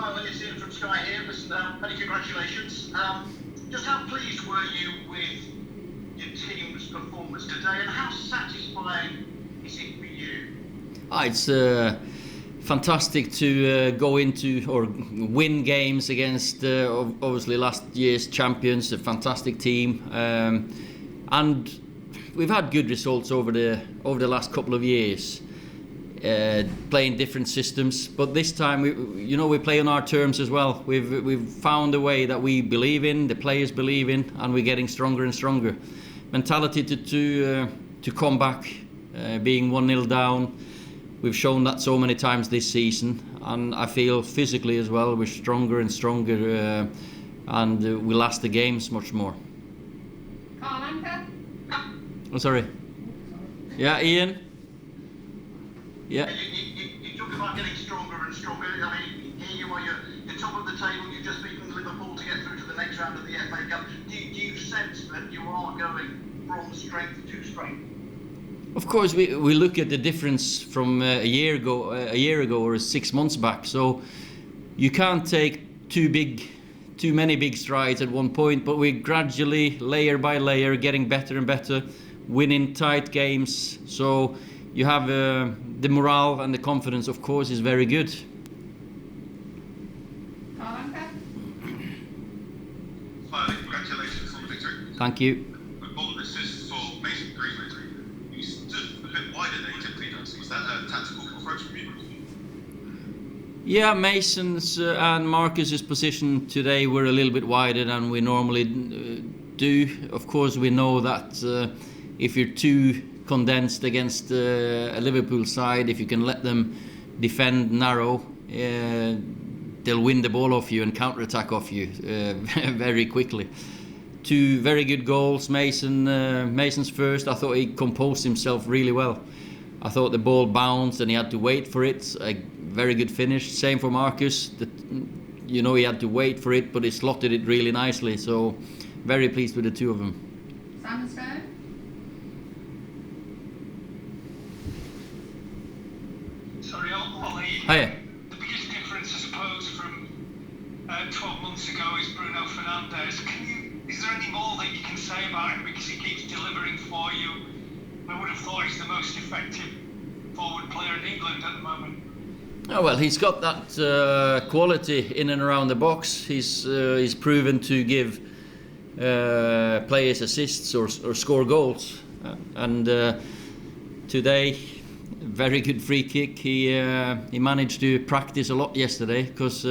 Well, it's Ian from Sky here. Listen, many congratulations. Just how pleased were you with your team's performance today, and how satisfying is it for you? It's fantastic to go into or win games against obviously last year's champions, a fantastic team, and we've had good results over the last couple of years. Playing different systems, but this time we play on our terms as well. We've found a way that we believe in, the players believe in, and we're getting stronger and stronger. Mentality to come back, being 1-0 down. We've shown that so many times this season, and I feel physically as well we're stronger and stronger, and we last the games much more. Carl Anker. Oh, sorry. Yeah, Ian. Yeah. You talk about getting stronger and stronger. I mean, here you are, you're top of the table. You've just beaten Liverpool to get through to the next round of the FA Cup. Do you sense that you are going from strength to strength? Of course, we look at the difference from a year ago or 6 months back. So you can't take too many big strides at one point, but we're gradually, layer by layer, getting better and better, winning tight games. So you have the morale and the confidence, of course, is very good. Finally, congratulations on the victory. Thank you. With goal and assists for Mason Greenwood, you stood a bit wider than you typically does. Was that a tactical approach from you? Yeah, Mason's and Marcus's position today were a little bit wider than we normally do. Of course, we know that if you're too condensed against a Liverpool side, if you can let them defend narrow, they'll win the ball off you and counter-attack off you very quickly. Two very good goals. Mason's first, I thought he composed himself really well. I thought the ball bounced and he had to wait for it. A very good finish. Same for Marcus. He had to wait for it, but he slotted it really nicely. So very pleased with the two of them. Simon Stone. Sorry, Ollie. Hiya. The biggest difference, I suppose, from 12 months ago is Bruno Fernandes. Is there any more that you can say about him, because he keeps delivering for you? I would have thought he's the most effective forward player in England at the moment. Oh, well, he's got that quality in and around the box. He's proven to give players assists or score goals. And today, very good free kick. He managed to practice a lot yesterday, because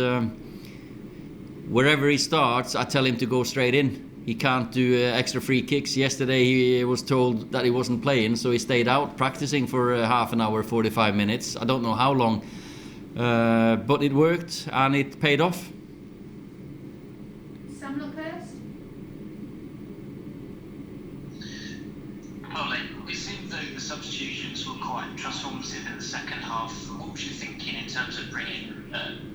wherever he starts, I tell him to go straight in. He can't do extra free kicks. Yesterday he was told that he wasn't playing, so he stayed out practicing for half an hour, 45 minutes. I don't know how long, but it worked and it paid off. Sam Luckhurst. Ollie, it seemed that the substitutions were quite transformative in the second half. What was you thinking in terms of bringing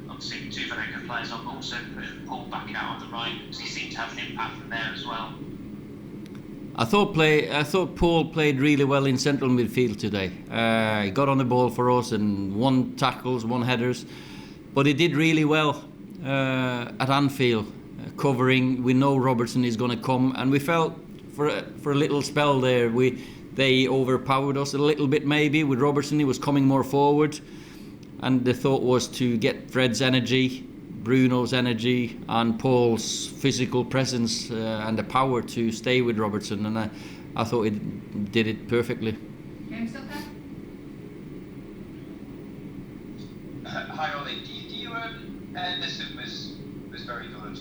obviously two very good players on, but also putting Paul back out on the right? Because he seemed to have an impact from there as well. I thought Paul played really well in central midfield today. He got on the ball for us and won tackles, won headers, but he did really well at Anfield, covering. We know Robertson is going to come, and we felt for a little spell there they overpowered us a little bit maybe with Robertson. He was coming more forward, and the thought was to get Fred's energy, Bruno's energy, and Paul's physical presence and the power to stay with Robertson, and I thought it did it perfectly. James Tucker. Hi Ollie, do you Henderson was very good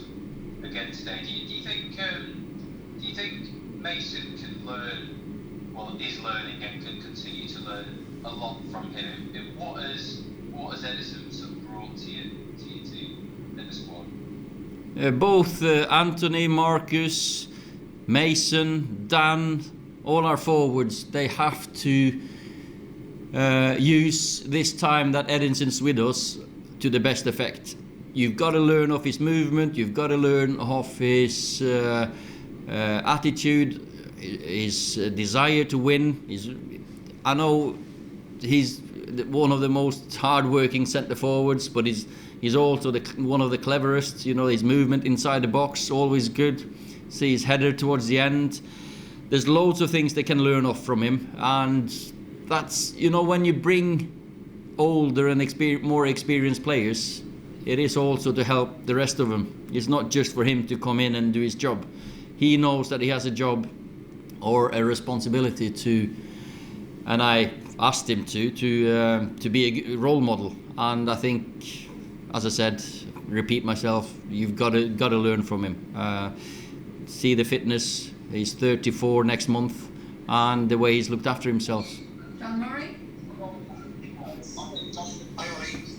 again today. Do you think Mason can learn, well, is learning and can continue to learn a lot from him? What has Henderson sort of brought to your team in the squad? Both Anthony, Marcus, Mason, Dan, all our forwards, they have to use this time that Edison's with us to the best effect. You've got to learn of his movement, you've got to learn of his attitude, his desire to win. I know he's one of the most hard-working centre forwards, but he's He's also one of the cleverest. You know, his movement inside the box, always good. See his header towards the end. There's loads of things they can learn off from him, and that's, you know, when you bring older and more experienced players, it is also to help the rest of them. It's not just for him to come in and do his job. He knows that he has a job or a responsibility to, and I asked him to be a role model. And I think, as I said, repeat myself, you've got to learn from him. See the fitness. He's 34 next month, and the way he's looked after himself. John Murray?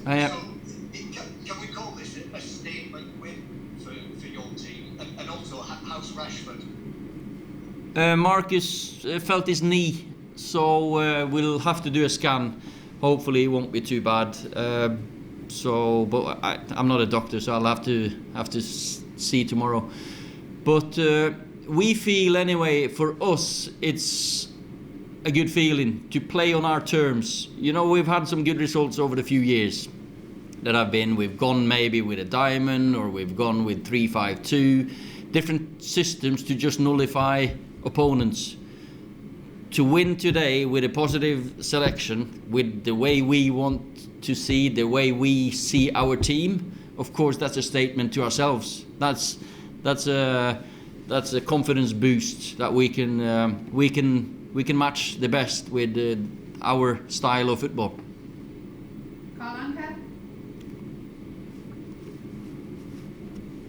Yeah. Can we call this a statement win for your team? And also, how's Rashford? Marcus felt his knee, so we'll have to do a scan. Hopefully, it won't be too bad. But I'm not a doctor, so I'll have to see tomorrow. But we feel anyway, for us, it's a good feeling to play on our terms. You know, we've had some good results over the few years that I've been. We've gone maybe with a diamond, or we've gone with 3-5-2, different systems to just nullify opponents. To win today with a positive selection, with the way we want to see, the way we see our team, of course, that's a statement to ourselves. That's a confidence boost that we can match the best with our style of football. Carl Anka?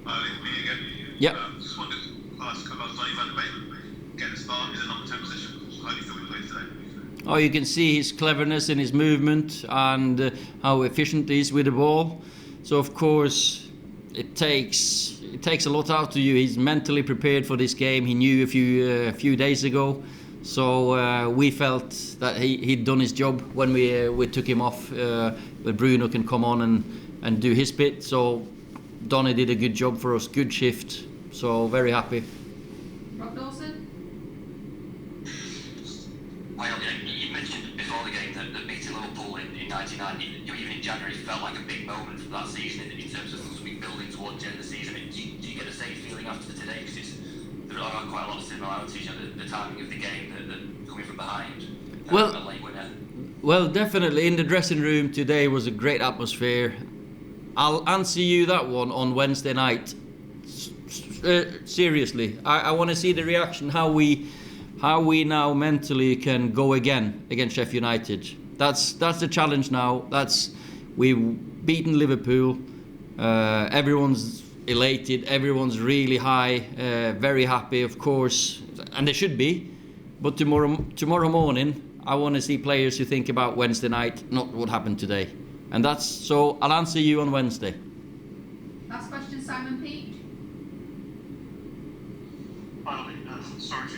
Me again. Yeah. Just wanted to ask about Donny van de Beek. Getting a start, he's in number 10 position. How do you feel he played today? Oh, you can see his cleverness in his movement and how efficient he is with the ball. So of course, it takes a lot out of you. He's mentally prepared for this game. He knew a few days ago. So we felt that he'd done his job when we took him off. But Bruno can come on and do his bit. So Donny did a good job for us. Good shift. So very happy. Rob Dawson? Well, you mentioned before the game that beating Liverpool in 99, even in January, felt like a big moment from that season in terms of building towards the end of the season. Do you get the same feeling after today? Because there are quite a lot of similarities, you know, the timing of the game, the coming from behind. A late winner. Well, definitely in the dressing room today was a great atmosphere. I'll answer you that one on Wednesday night. Seriously, I want to see the reaction, how we now mentally can go again against Sheffield United. That's the challenge now. We've beaten Liverpool. Everyone's elated. Everyone's really high. Very happy, of course, and they should be. But tomorrow morning, I want to see players who think about Wednesday night, not what happened today. And so I'll answer you on Wednesday. Last question, Simon Peake. Finally, sorry if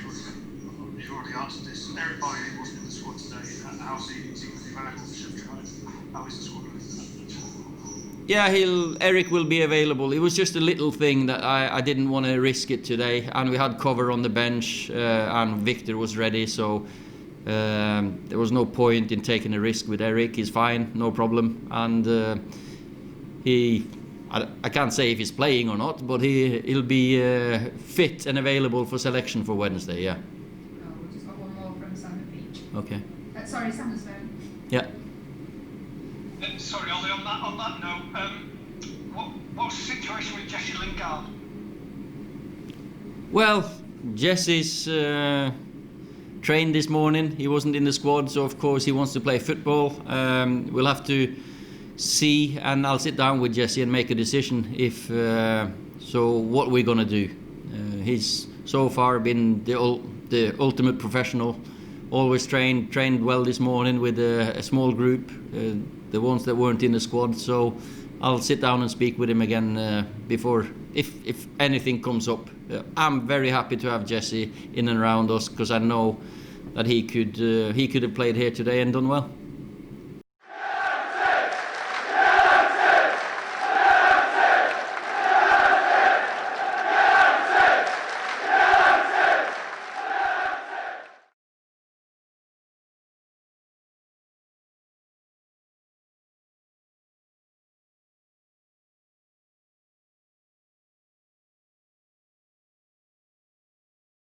you've already answered this. Eric Bailly wasn't in the squad today. How's he available for Sheffield United? How is the squad looking? Yeah, Eric will be available. It was just a little thing that I didn't want to risk it today, and we had cover on the bench, and Victor was ready, so there was no point in taking a risk with Eric. He's fine, no problem, and I can't say if he's playing or not, but he'll be fit and available for selection for Wednesday. Yeah. Oh, we've just got one more from Simon Peake. Okay. Sorry, Simon's phone. Yeah. Sorry, Ollie, on that note, what's the situation with Jesse Lingard? Well, Jesse's trained this morning. He wasn't in the squad, so of course he wants to play football. We'll have to see, and I'll sit down with Jesse and make a decision if so what we're gonna do. He's so far been the ultimate professional. Always trained well this morning with a small group, the ones that weren't in the squad. So I'll sit down and speak with him again before if anything comes up. I'm very happy to have Jesse in and around us, because I know that he could have played here today and done well.